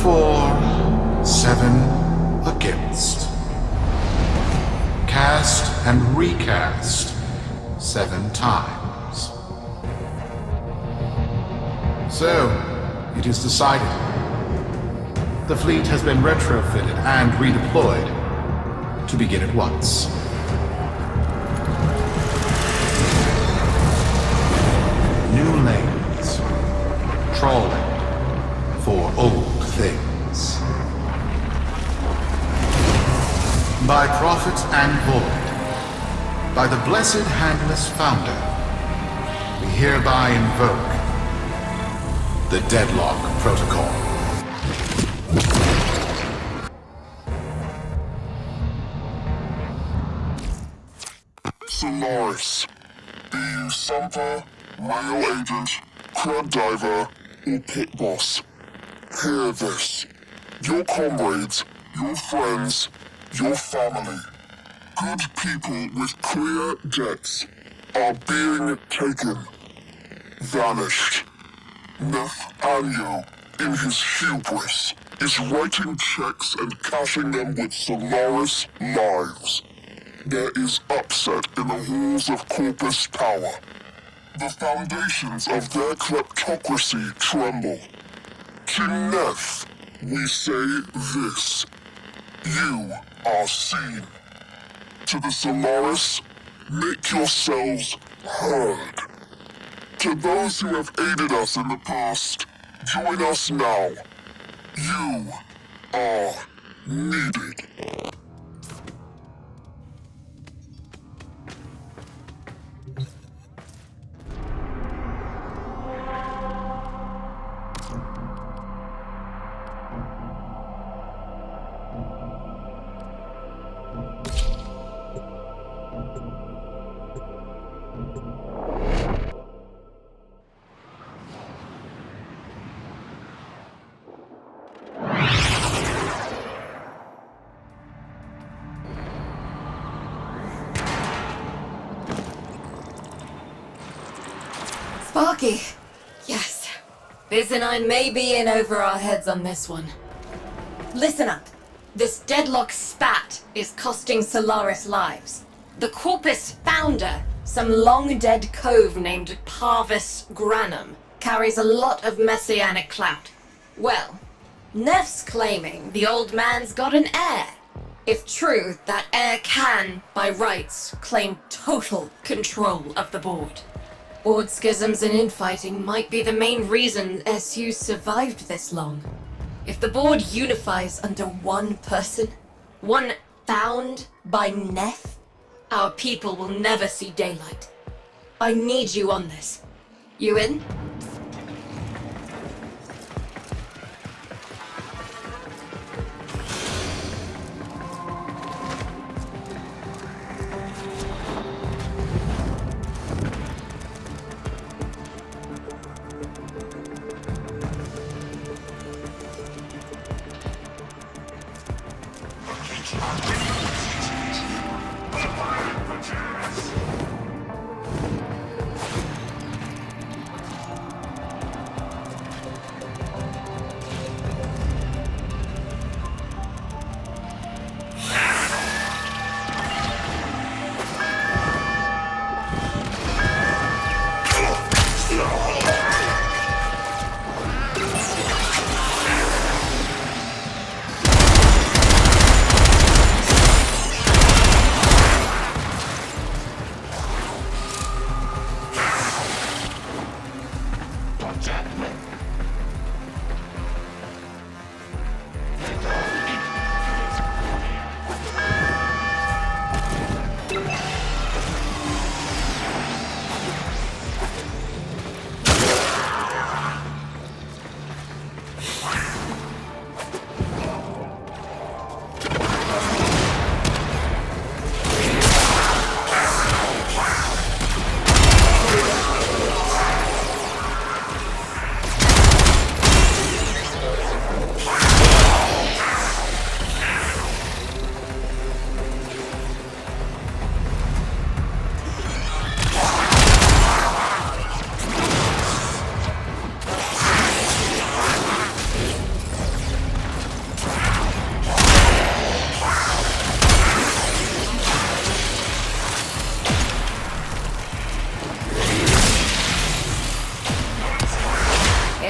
for, 7 against. Cast and recast 7 times. So, it is decided. The fleet has been retrofitted and redeployed to begin at once. New lanes, trawling for old things. By prophet and void, by the blessed handless founder, we hereby invoke the Deadlock Protocol. Solaris. Be you Sumper, Rail Agent, Crab Diver, or Pit Boss. Hear this. Your comrades, your friends, your family, good people with clear debts are being taken. Vanished. Nef Энью, in his hubris, is writing checks and cashing them with Solaris lives. There is upset in the halls of Corpus power. The foundations of their kleptocracy tremble. To Nef, we say this. You are seen. To the Solaris, make yourselves heard. To those who have aided us in the past, join us now. You are needed. Sparky. Yes. Biz and I may be in over our heads on this one. Listen up. This deadlock spat is costing Solaris lives. The Corpus founder, some long-dead cove named Parvis Granum, carries a lot of messianic clout. Well, Nef's claiming the old man's got an heir. If true, that heir can, by rights, claim total control of the board. Board schisms and infighting might be the main reason SU survived this long. If the board unifies under one person, one found by Nef, our people will never see daylight. I need you on this. You in?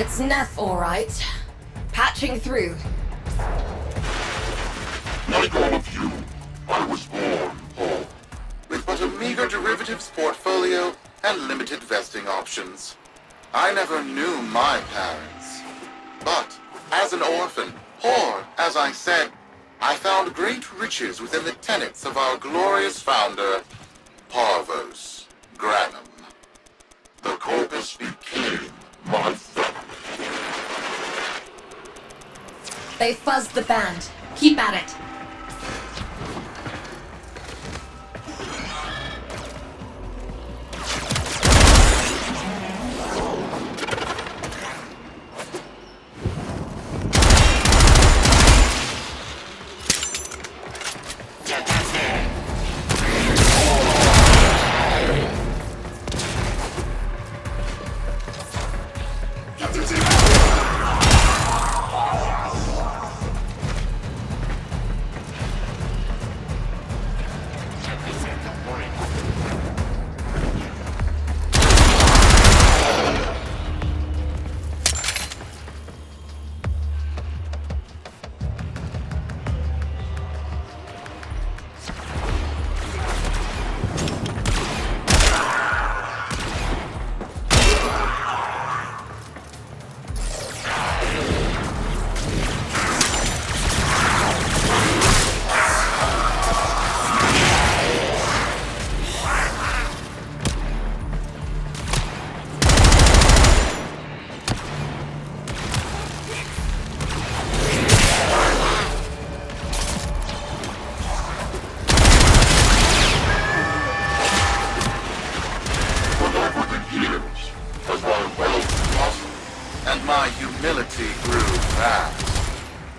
It's Nef, all right. Patching through. Like all of you, I was born poor. With but a meager derivatives portfolio and limited vesting options. I never knew my parents. But, as an orphan, poor, as I said, I found great riches within the tenets of our glorious founder, Parvos Granum. The Corpus became my family. They fuzzed the band. Keep at it.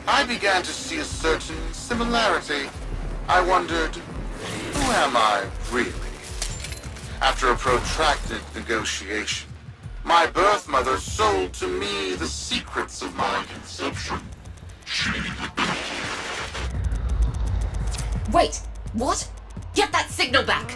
I began to see a certain similarity. I wondered, who am I really? After a protracted negotiation, my birth mother sold to me the secrets of my conception. Wait, what? Get that signal back!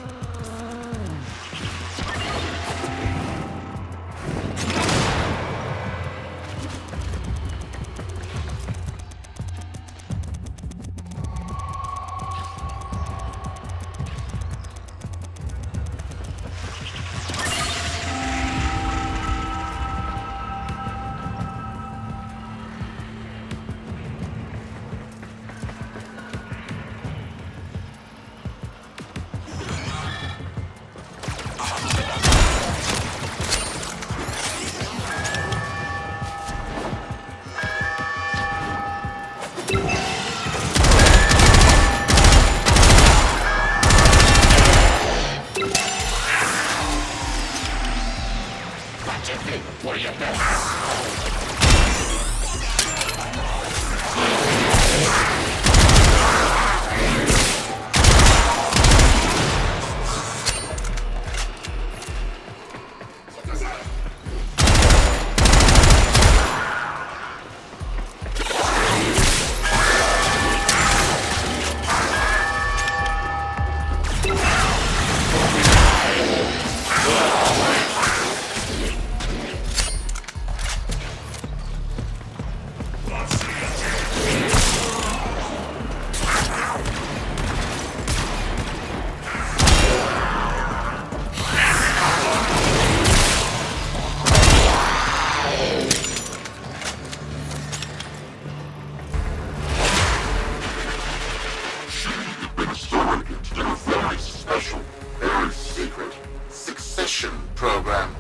Program.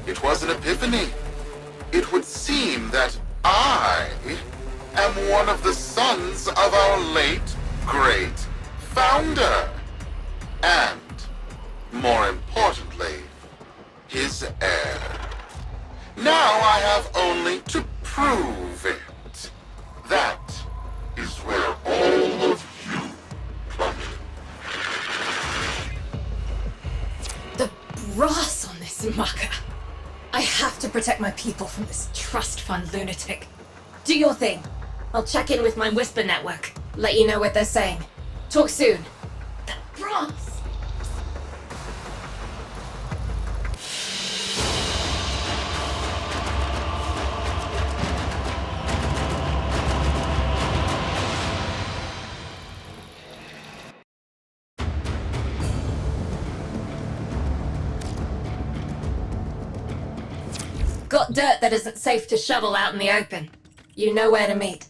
It was an epiphany. It would seem that I am one of the sons of our late, great founder. And, more importantly, his heir. Now I have only to prove it. That is where all of you come in. The brass on this mucker. I have to protect my people from this trust fund lunatic. Do your thing. I'll check in with my Whisper network. Let you know what they're saying. Talk soon. The brass! got dirt that isn't safe to shovel out in the open, you know where to meet.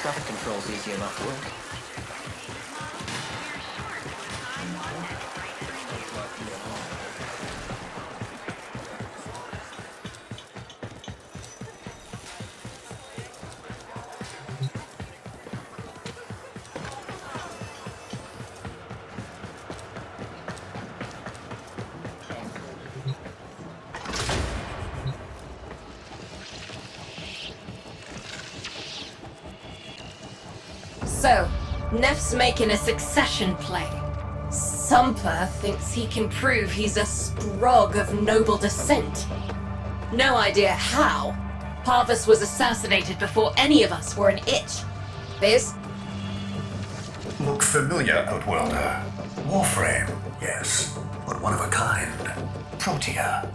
Traffic control's easy enough work. So, Nef's making a succession play. Sumper thinks he can prove he's a sprog of noble descent. No idea how. Parvus was assassinated before any of us were an itch. Biz? Look familiar, Outworlder. Warframe, yes, but one of a kind. Protea.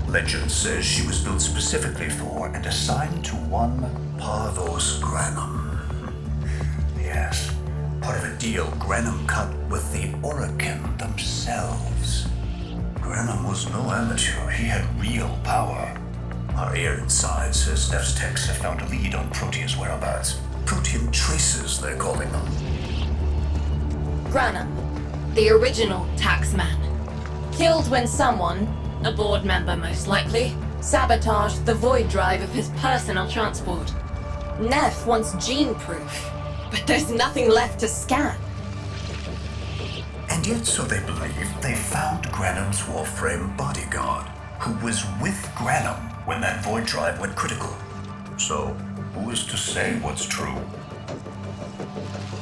Legend says she was built specifically for and assigned to one Parvos Granum. Yes, part of a deal Granum cut with the Orokin themselves. Granum was no amateur, he had real power. Our ear inside says Nef's techs have found a lead on Protea's whereabouts. Protean traces, they're calling them. Granum, the original taxman. Killed when someone, a board member most likely, sabotaged the void drive of his personal transport. Nef wants gene proof. But there's nothing left to scan. And yet, so they believe, they found Granum's Warframe bodyguard, who was with Granum when that void drive went critical. So, who is to say what's true?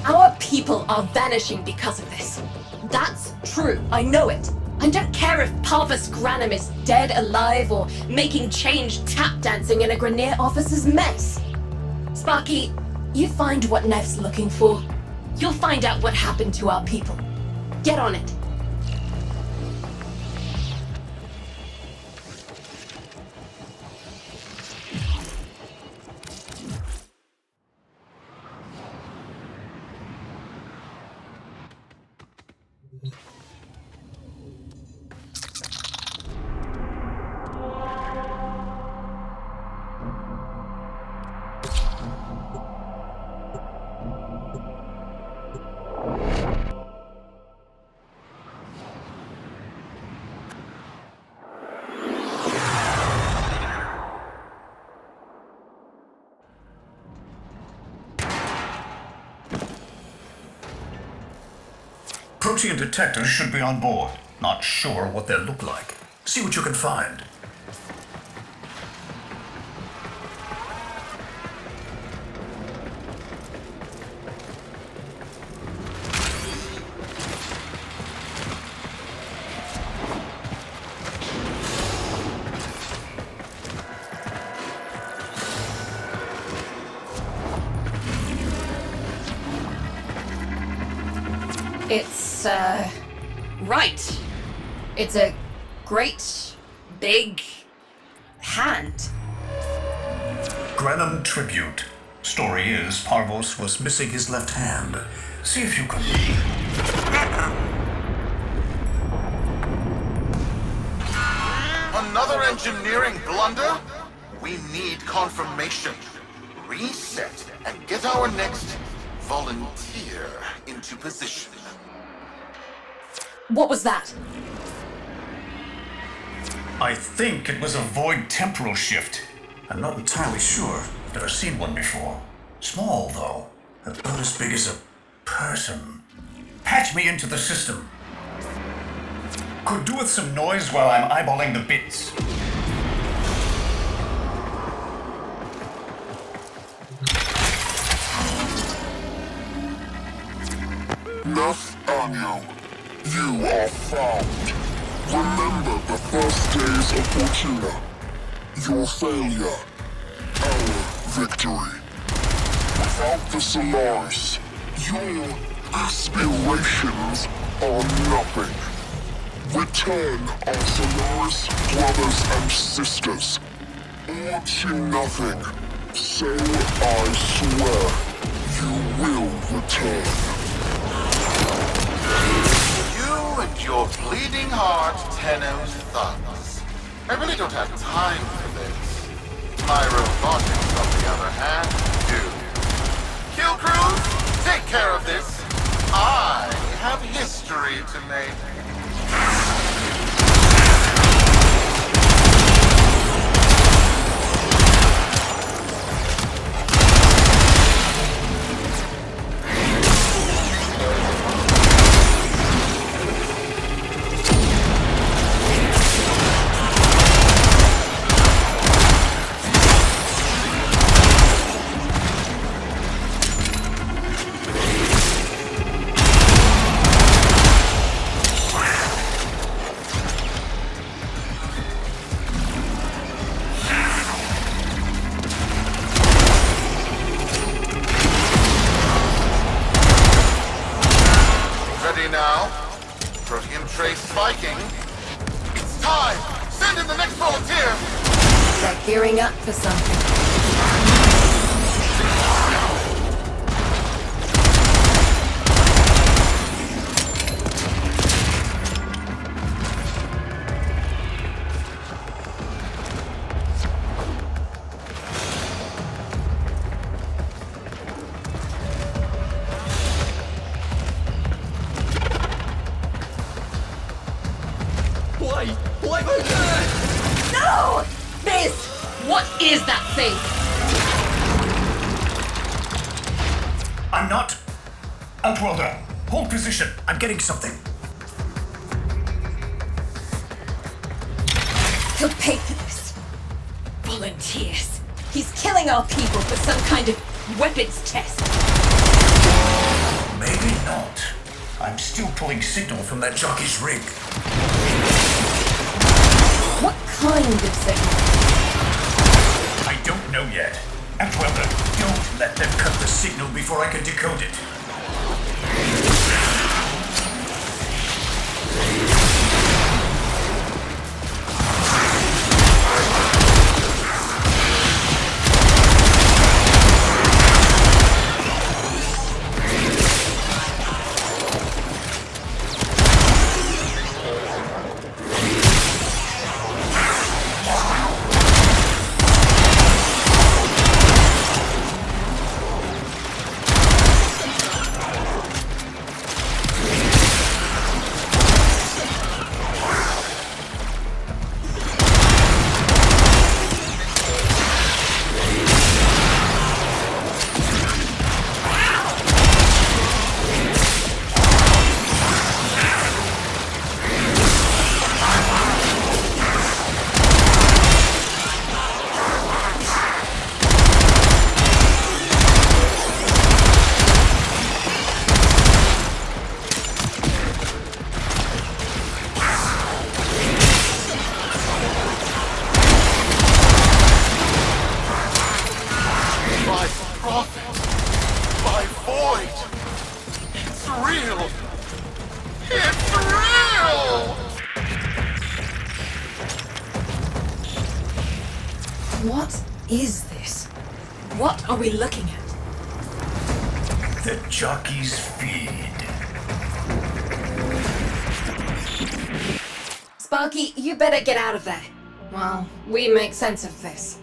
Our people are vanishing because of this. That's true, I know it. I don't care if Parvus Granum is dead, alive, or making change tap dancing in a Grenier officer's mess. Sparky, you find what Nef's looking for. You'll find out what happened to our people. Get on it. Protean detectors should be on board. Not sure what they'll look like. See what you can find. It's, right. It's a great, big hand. Granum tribute. Story is, Parvos was missing his left hand. See if you can... Another engineering blunder? We need confirmation. Reset and get our next volunteer into position. What was that? I think it was a void temporal shift. I'm not entirely sure. Never seen one before. Small, though. About as big as a person. Patch me into the system. Could do with some noise while I'm eyeballing the bits. Nef Энью, you are found. Remember the first days of Fortuna. your failure, our victory. Without the Solaris, your aspirations are nothing. Return our Solaris brothers and sisters, or to nothing. So I swear, you will return. You and your bleeding heart, Tenno's thugs. I really don't have time for this. My robotics, on the other hand, do. Kill crews, take care of this. I have history to make. Now, Protean trace spiking. It's time! Send in the next volunteer! They're gearing up for something. No! Biz! What is that thing? I'm not. Outworlder, hold position. I'm getting something. He'll pay for this. Volunteers. He's killing our people for some kind of weapons test. Maybe not. I'm still pulling signal from that jockey's rig. What kind of signal? I don't know yet. Outworlder, don't let them cut the signal before I can decode it. What is this? What are we looking at? The jockey's feed. Sparky, you better get out of there. Well, we make sense of this.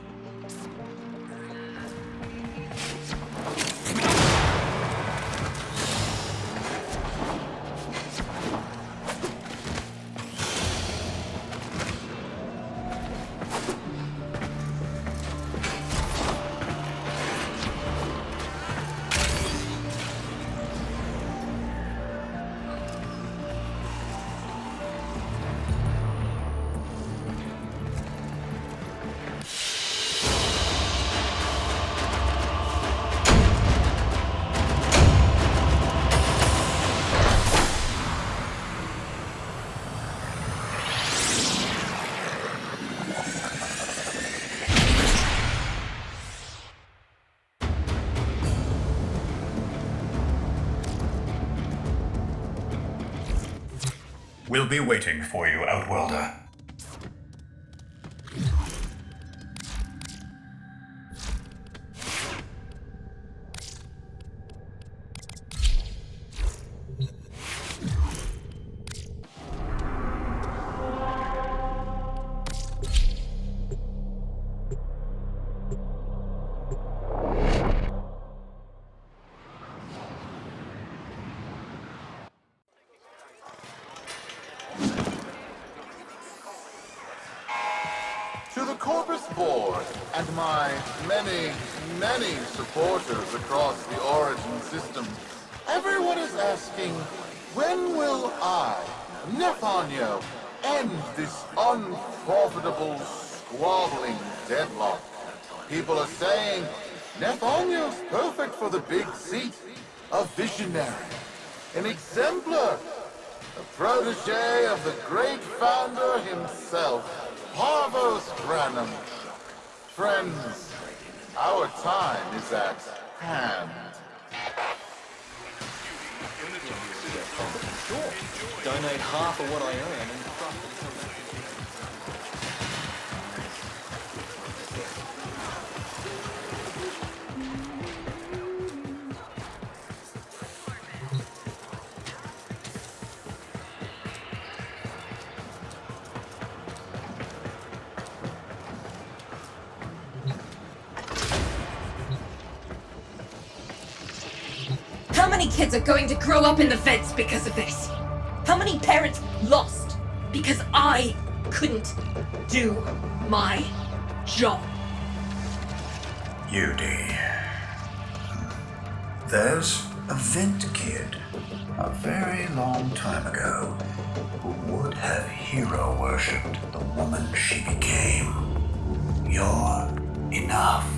We'll be waiting for you, Outworlder. To the Corpus Board and my many, many supporters across the Origin system, everyone is asking, when will I, Nef Энью, end this unprofitable, squabbling deadlock? People are saying, Nef Ennyu's perfect for the big seat, a visionary, an exemplar, a protege of the great founder himself. Parvos Granum. Friends, our time is at hand. Donate half of what I earn and profit. How many kids are going to grow up in the feds because of this? How many parents lost because I couldn't do my job? Judy. There's a vent kid, a very long time ago, who would have hero worshipped the woman she became. You're enough.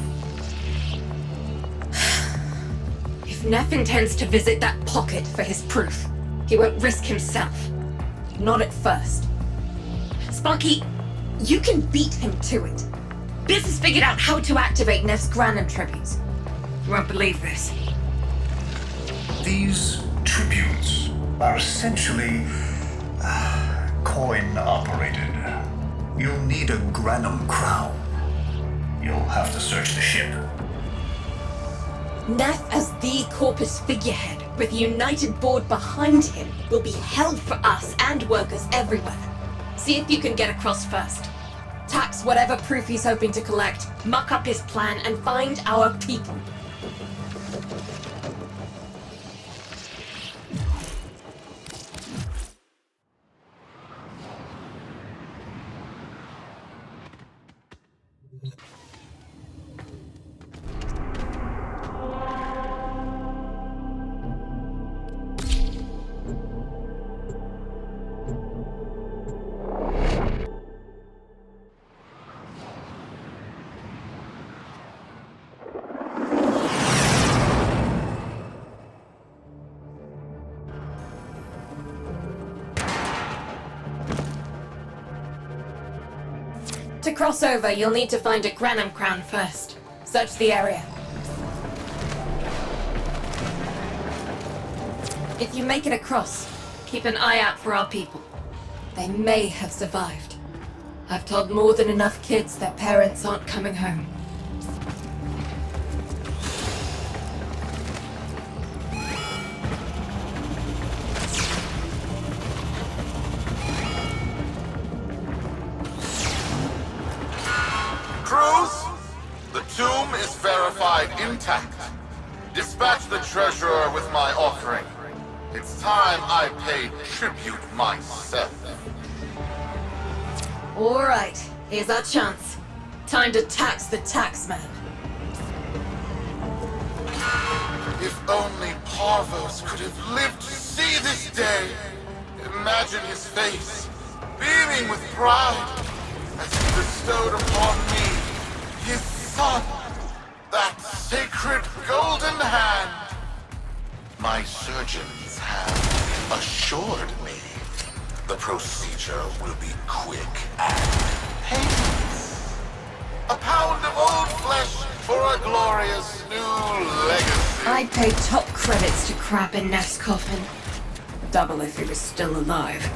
If Nef intends to visit that pocket for his proof, he won't risk himself. Not at first. Sparky, you can beat him to it. Biz has figured out how to activate Nef's Granum tributes. You won't believe this. These tributes are essentially coin-operated. You'll need a Granum crown. You'll have to search the ship. Nef as the Corpus figurehead, with a united board behind him, will be held for us and workers everywhere. See if you can get across first. Tax whatever proof he's hoping to collect, muck up his plan, and find our people. To cross over, you'll need to find a Granum crown first. Search the area. If you make it across, keep an eye out for our people. They may have survived. I've told more than enough kids their parents aren't coming home. Crews, the tomb is verified intact. Dispatch the treasurer with my offering. It's time I paid tribute myself. Alright, here's our chance. Time to tax the taxman. If only Parvos could have lived to see this day. Imagine his face, beaming with pride, as he bestowed upon me his son, that sacred golden hand. My surgeons have assured me the procedure will be quick and painless. A pound of old flesh for a glorious new legacy. I'd pay top credits to crap in Nef's coffin. Double if he was still alive.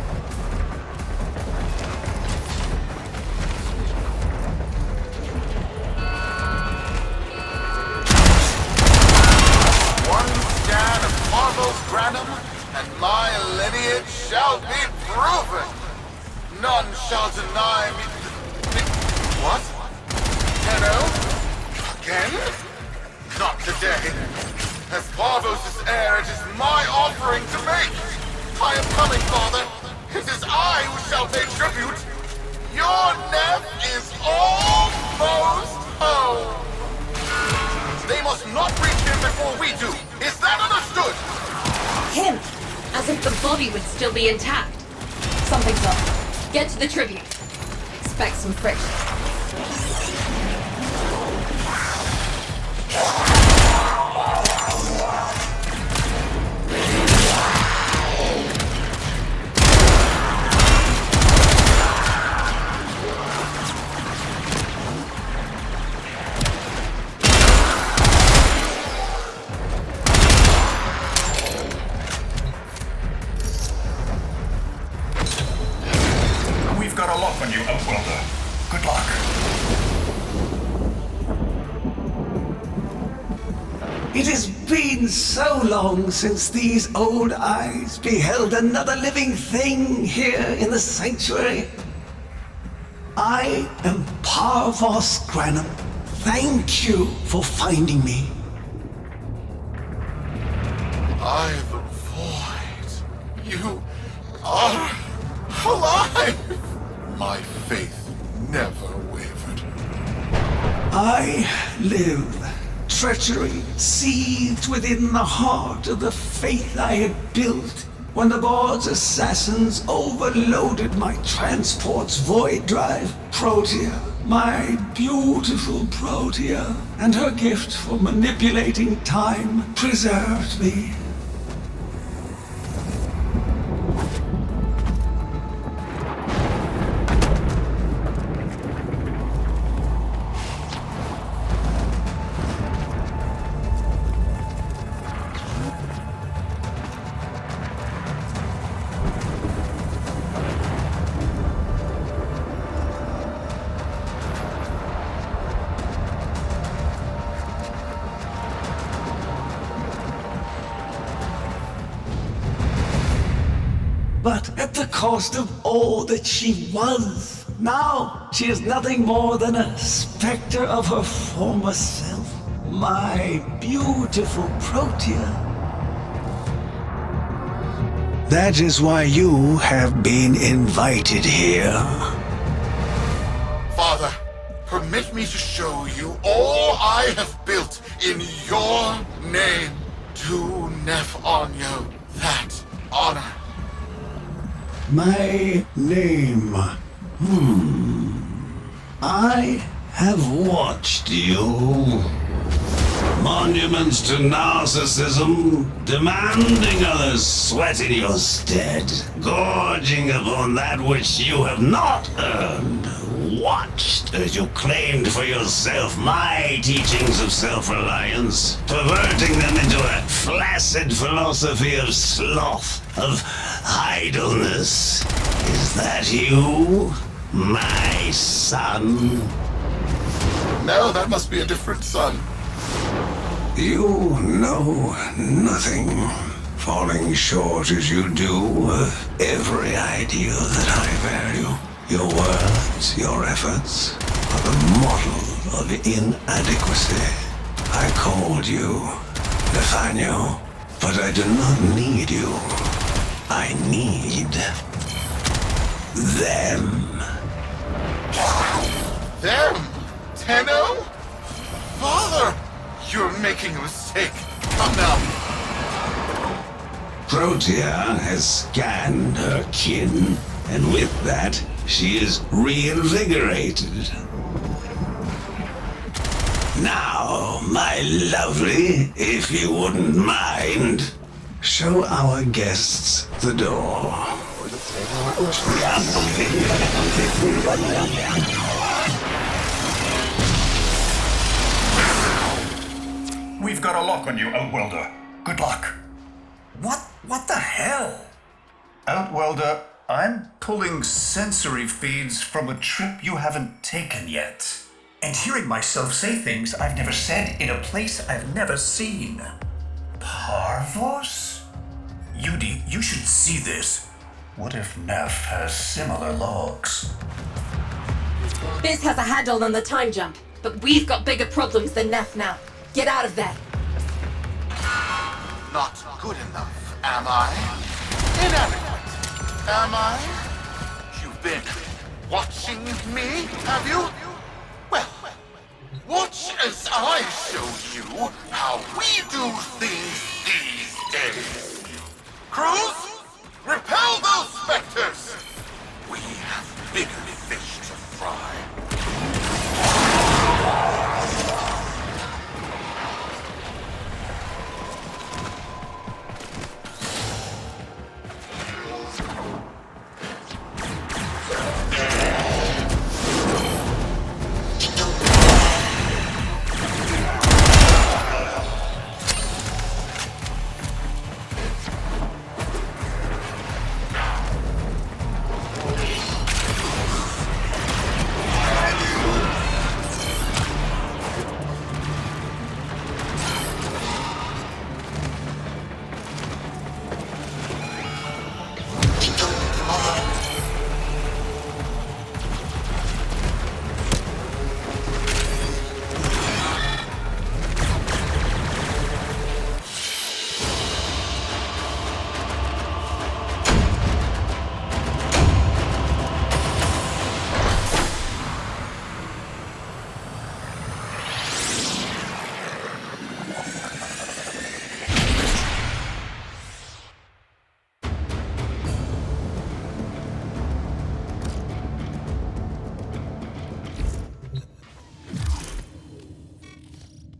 shall deny me. What? Tenno? Again? Not today. As Parvos' heir, it is my offering to make. I am coming, Father. It is I who shall pay tribute. Your Nef is almost home. They must not reach him before we do. Is that understood? Him! As if the body would still be intact. Something's up. Get to the tribute. Expect some friction. We've got a lock on you, Outworlder. Good luck. It has been so long since these old eyes beheld another living thing here in the sanctuary. I am Parvos Granum. Thank you for finding me. I the void. You are alive. My faith never wavered. I live. Treachery seethed within the heart of the faith I had built when the board's assassins overloaded my transport's void drive. Protea, my beautiful Protea, and her gift for manipulating time preserved me. But at the cost of all that she was. Now she is nothing more than a specter of her former self. My beautiful Protea. That is why you have been invited here. Father, permit me to show you all I have built in your name. To Nef Enyu, that honor. My name. I have watched you. Monuments to narcissism, demanding others sweat in your stead, gorging upon that which you have not earned. Watched as you claimed for yourself my teachings of self-reliance, perverting them into a flaccid philosophy of sloth, of idleness. Is that you, my son? No, that must be a different son. You know nothing, falling short as you do of every ideal that I value. Your words, your efforts, are the model of inadequacy. I called you, Nef Enyu, but I do not need you. I need them. Them? Tenno? Father! You're making a mistake. Come now. Protea has scanned her kin, and with that, she is reinvigorated. Now, my lovely, if you wouldn't mind, show our guests the door. We've got a lock on you, Outworlder. Good luck. What the hell? Outworlder, I'm pulling sensory feeds from a trip you haven't taken yet. And hearing myself say things I've never said in a place I've never seen. Parvos? Yudi, you should see this. What if Nef has similar logs? Biz has a handle on the time jump, but we've got bigger problems than Nef now. Get out of there. Not good enough, am I? Inadequate, am I? You've been watching me, have you? Well, watch as I show you how we do things these days. Crews, repel those specters! We have bigger fish to fry.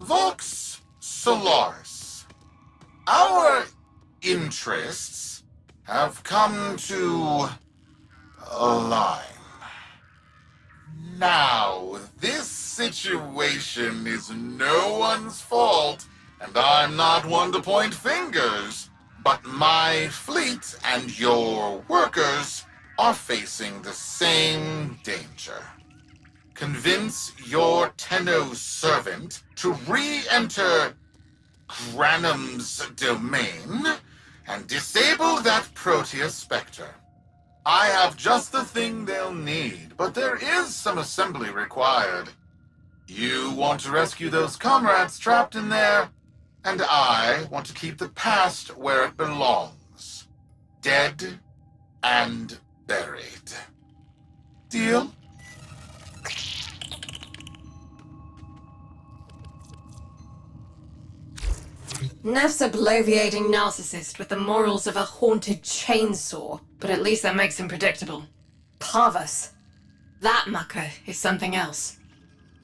Vox Solaris. Our interests have come to align. Now, this situation is no one's fault, and I'm not one to point fingers, but my fleet and your workers are facing the same danger. Convince your Tenno servant to re-enter Granum's domain and disable that Proteus Spectre. I have just the thing they'll need, but there is some assembly required. You want to rescue those comrades trapped in there, and I want to keep the past where it belongs. Dead and buried. Deal? Nef's a bloviating narcissist with the morals of a haunted chainsaw, but at least that makes him predictable. Parvus. That mucker is something else.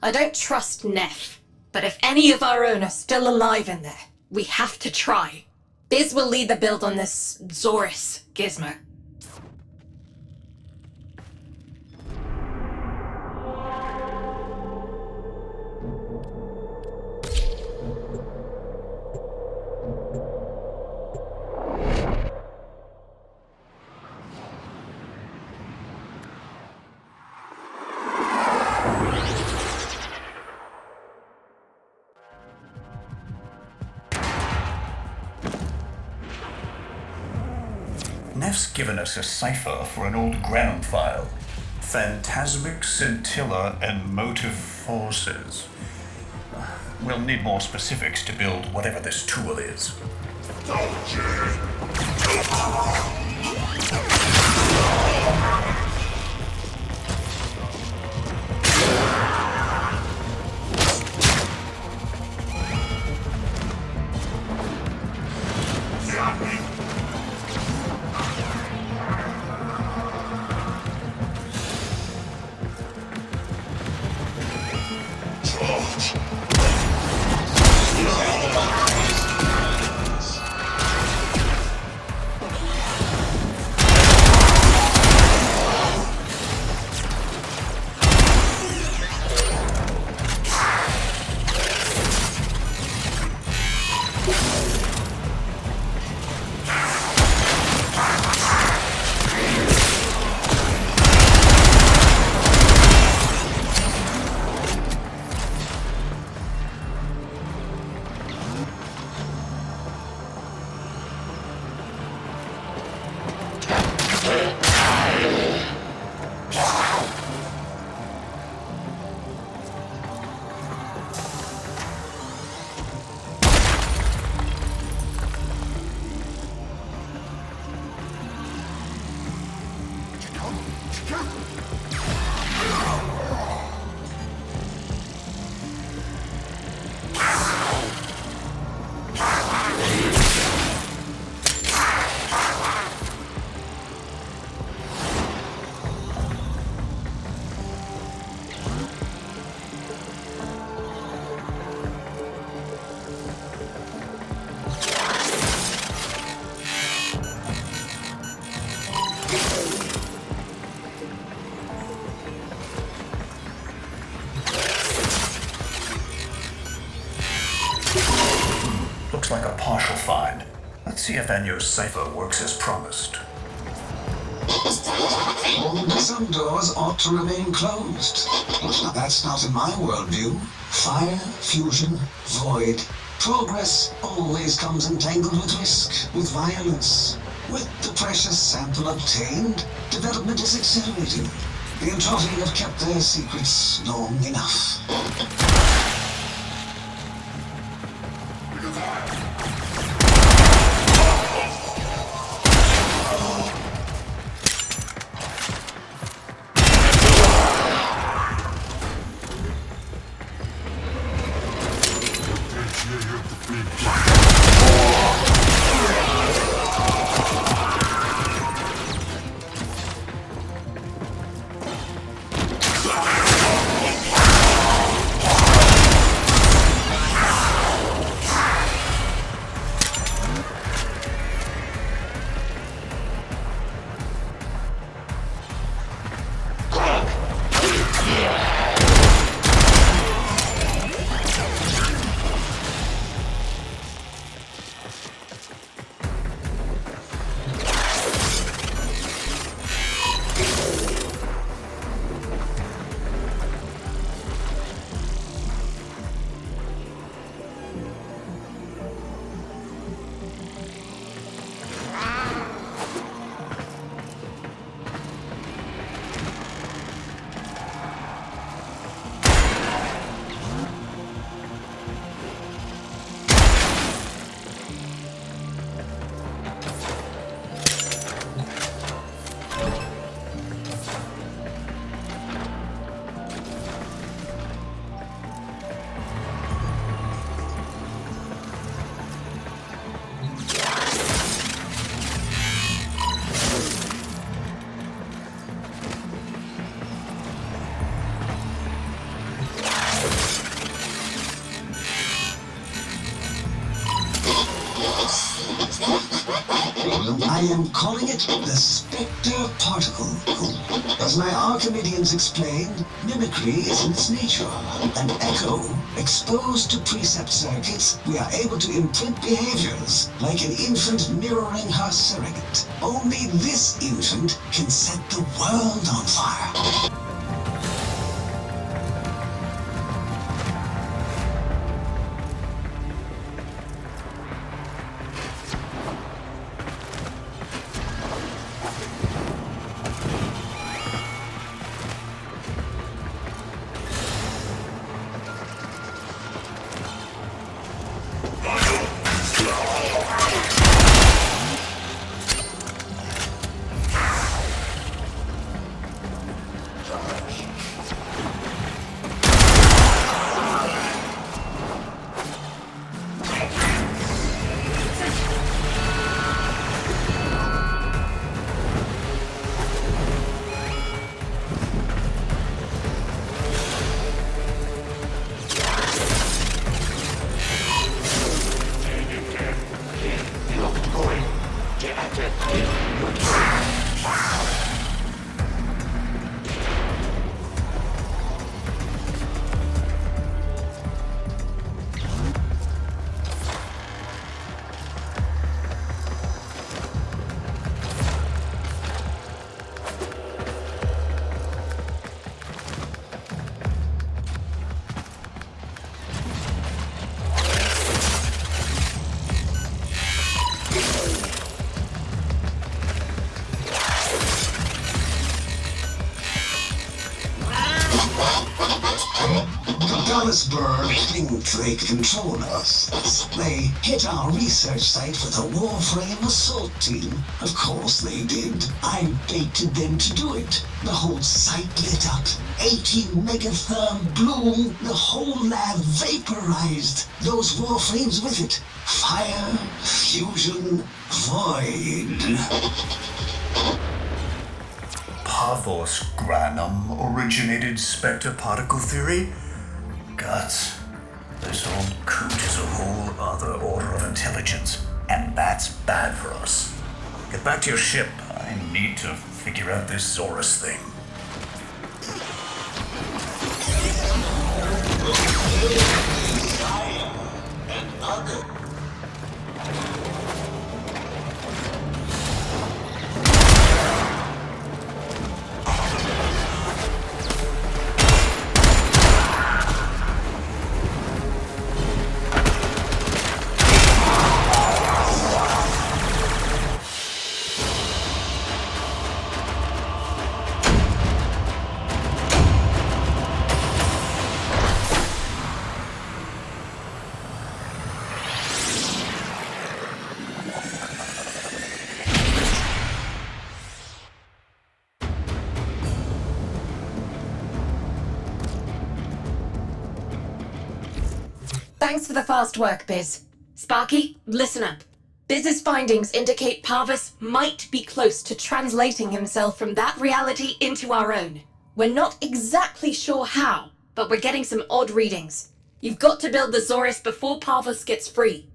I don't trust Nef, but if any of our own are still alive in there, we have to try. Biz will lead the build on this Zorus gizmo. Nef's given us a cipher for an old Granum file. Phantasmic scintilla and motive forces. We'll need more specifics to build whatever this tool is. looks like a partial find. Let's see if Enyo's cipher works as promised. Some doors ought to remain closed. That's not in my worldview. Fire, fusion, void. Progress always comes entangled with risk, with violence. With the precious sample obtained, development is accelerating. The Entroti have kept their secrets long enough. I am calling it the Spectre Particle. As my Archimedeans explained, mimicry is in its nature. An echo, exposed to precept circuits, we are able to imprint behaviors, like an infant mirroring her surrogate. Only this infant can set the world on fire. Think they control us. They hit our research site with a Warframe assault team. Of course they did. I baited them to do it. The whole site lit up. 80 megatherm bloom. The whole lab vaporized. Those Warframes with it. Fire, fusion, void. Pathos Granum originated Spectre particle theory? Guts. This old coot is a whole other order of intelligence, and that's bad for us. Get back to your ship. I need to figure out this Zorus thing. Thanks for the fast work, Biz. Sparky, listen up. Biz's findings indicate Parvus might be close to translating himself from that reality into our own. We're not exactly sure how, but we're getting some odd readings. You've got to build the Zorus before Parvus gets free.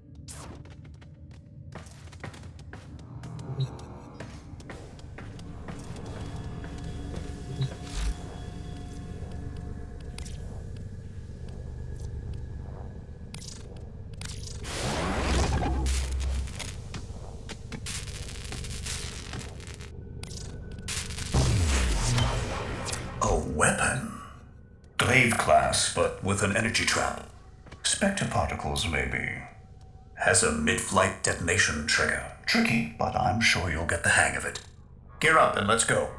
A weapon. Glaive class, but with an energy trap. Spectre particles, maybe. Has a mid-flight detonation trigger. Tricky, but I'm sure you'll get the hang of it. Gear up and let's go.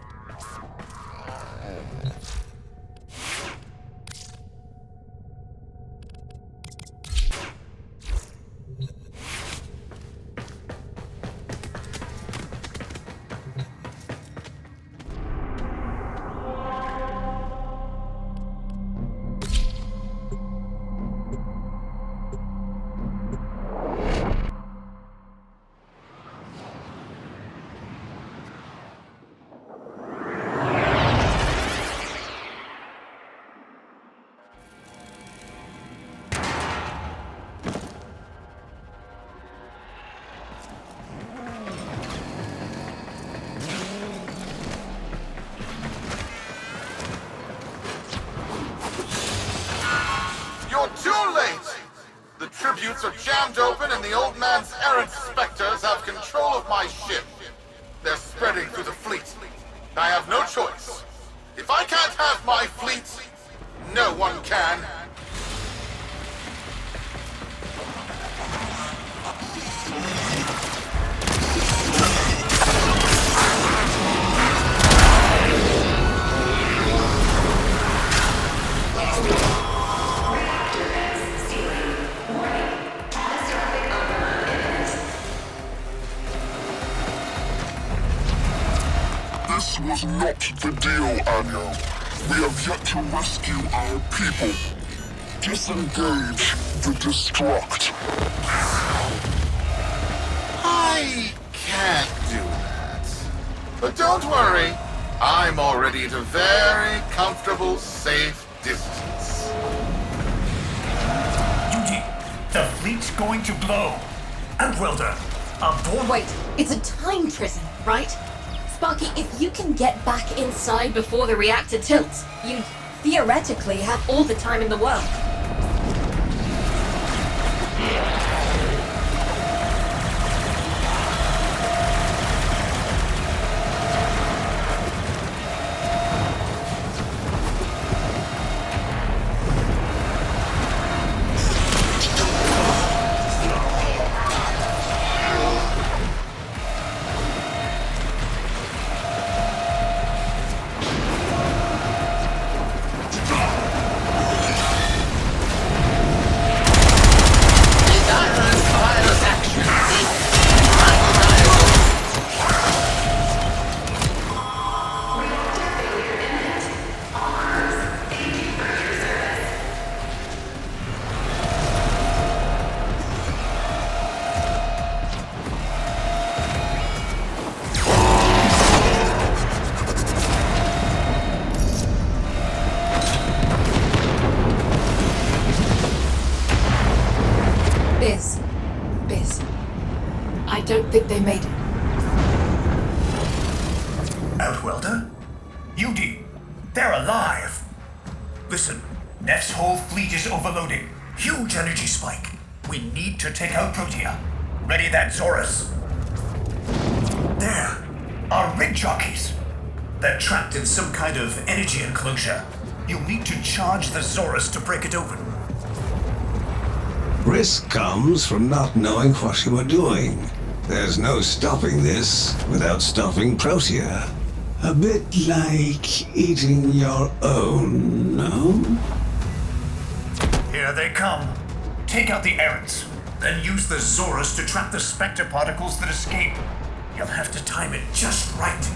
You're too late! The tributes are jammed open and the old man's errant specters have control of my ship. They're spreading through the fleet. I have no choice. If I can't have my fleet, no one can. This was not the deal, Enyo. We have yet to rescue our people. Disengage the destruct. I can't do that. But don't worry. I'm already at a very comfortable, safe distance. Duty, the fleet's going to blow. Outwelder, aboard. Wait, it's a time prison, right? Sparky, if you can get back inside before the reactor tilts, you theoretically have all the time in the world. Biz. I don't think they made it. Outwelder? Yudi, they're alive. Listen, Nef's whole fleet is overloading. Huge energy spike. We need to take out Protea. Ready that, Zorus. There, our rig jockeys. They're trapped in some kind of energy enclosure. You'll need to charge the Zorus to break it open. Risk comes from not knowing what you are doing. There's no stopping this without stopping Protea. A bit like eating your own, no? Here they come. Take out the errants, then use the Zorus to trap the Spectre particles that escape. You'll have to time it just right.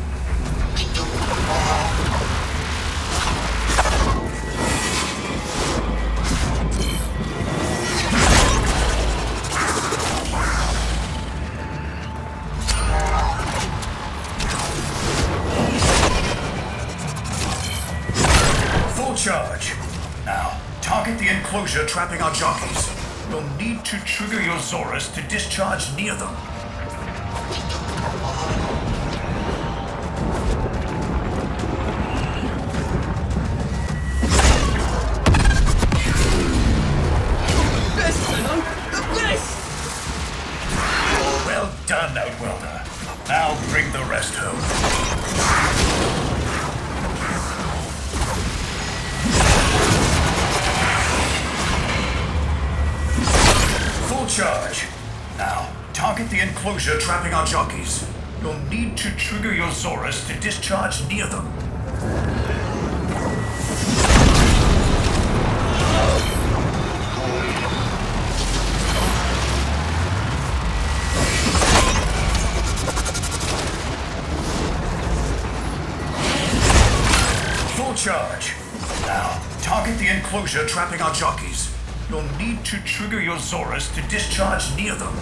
Now, target the enclosure trapping our jockeys. You'll need to trigger your Zorus to discharge near them. Well done, Outwelder. Now bring the rest home. Full charge. Now, target the enclosure trapping our jockeys. You'll need to trigger your Zorus to discharge near them. Charge. Now, target the enclosure trapping our jockeys. You'll need to trigger your Zorus to discharge near them.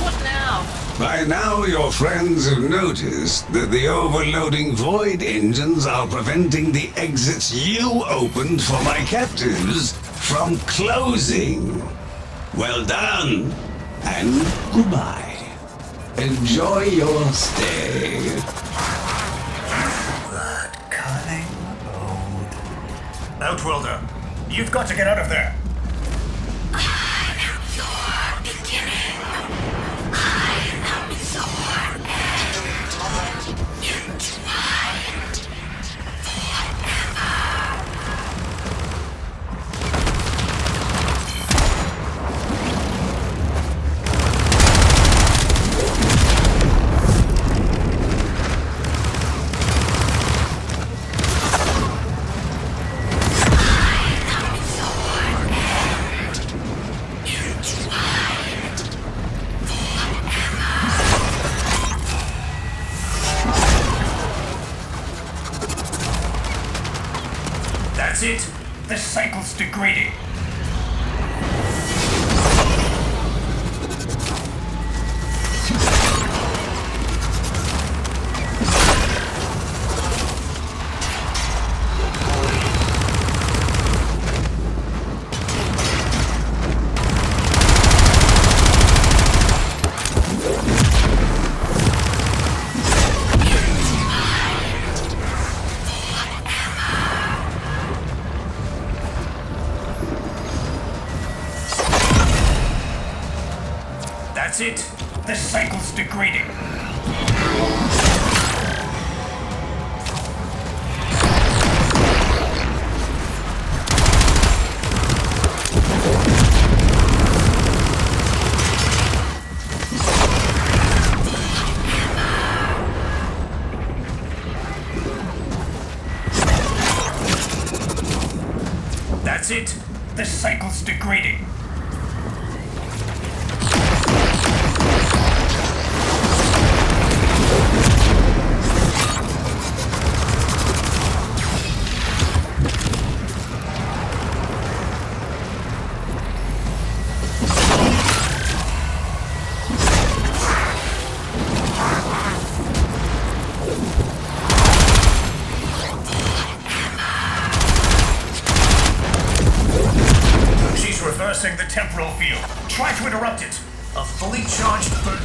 What now? By now, your friends have noticed that the overloading void engines are preventing the exits you opened for my captives from closing. Well done, and goodbye. Enjoy your stay. That cunning old... Outwelder, you've got to get out of there. I am your beginning. I am your end. Entwined forever. That's it. The cycle's degrading. That's it. The cycle's degrading. That's it. The cycle's degrading. Reversing the temporal field. Try to interrupt it. A fully charged third...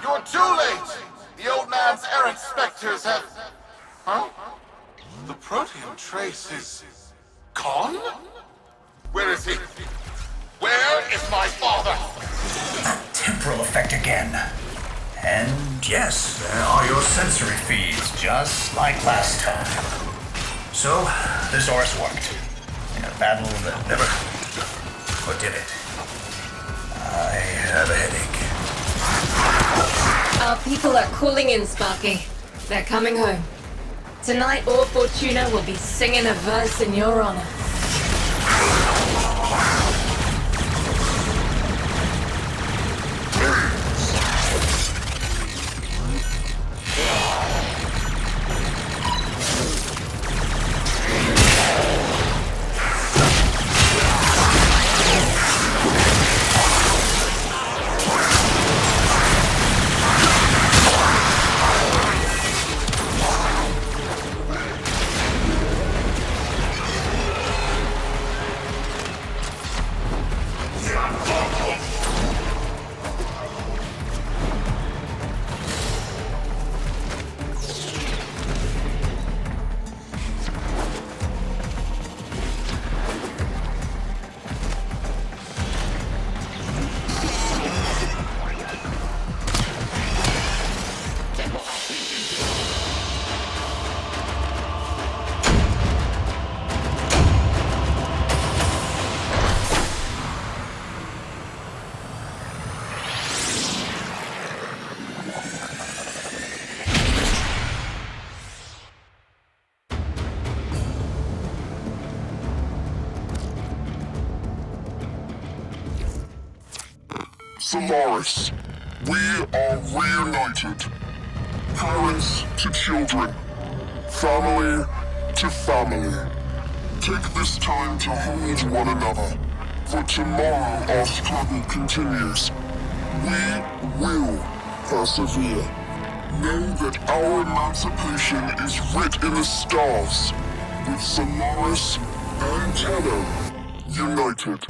You're too late! The old man's errant specters have... Huh? The proteum trace is... gone? Where is he? Where is my father? Temporal effect again. And yes, there are your sensory feeds, just like last time. So, the Zorus worked. In a battle that never... Or did it? I have a headache. Our people are calling in, Sparky. They're coming home. Tonight, all Fortuna will be singing a verse in your honor. Solaris, we are reunited. Parents to children, family to family. Take this time to hold one another, for tomorrow our struggle continues. We will persevere. Know that our emancipation is writ in the stars, with Solaris and Tenno united.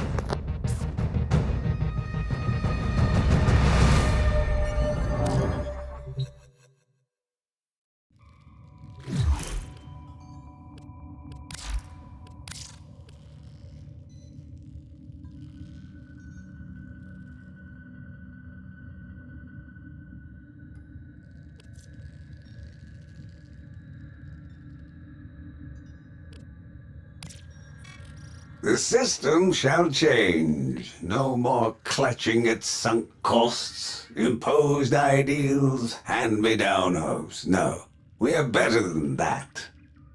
The system shall change. No more clutching at sunk costs, imposed ideals, hand-me-down hopes. No, we are better than that.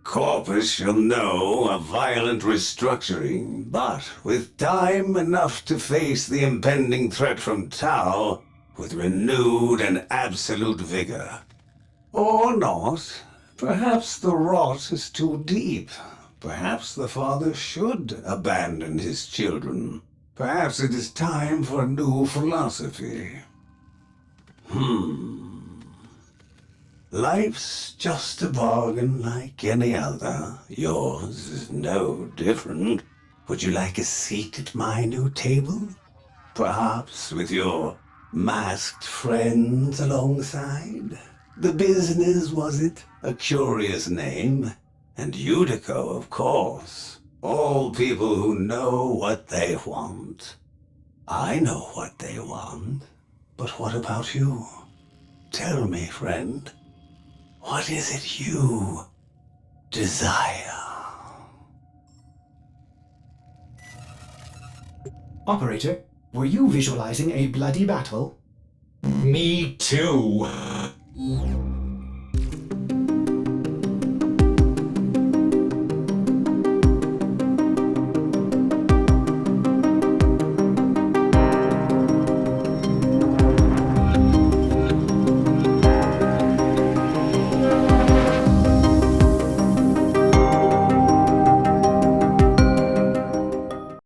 Corpus shall know a violent restructuring, but with time enough to face the impending threat from Tau with renewed and absolute vigor. Or not. Perhaps the rot is too deep. Perhaps the father should abandon his children. Perhaps it is time for a new philosophy. Life's just a bargain like any other. Yours is no different. Would you like a seat at my new table? Perhaps with your masked friends alongside? The business, was it? A curious name. And Utico, of course. All people who know what they want. I know what they want. But what about you? Tell me, friend. What is it you desire? Operator, were you visualizing a bloody battle? Me too.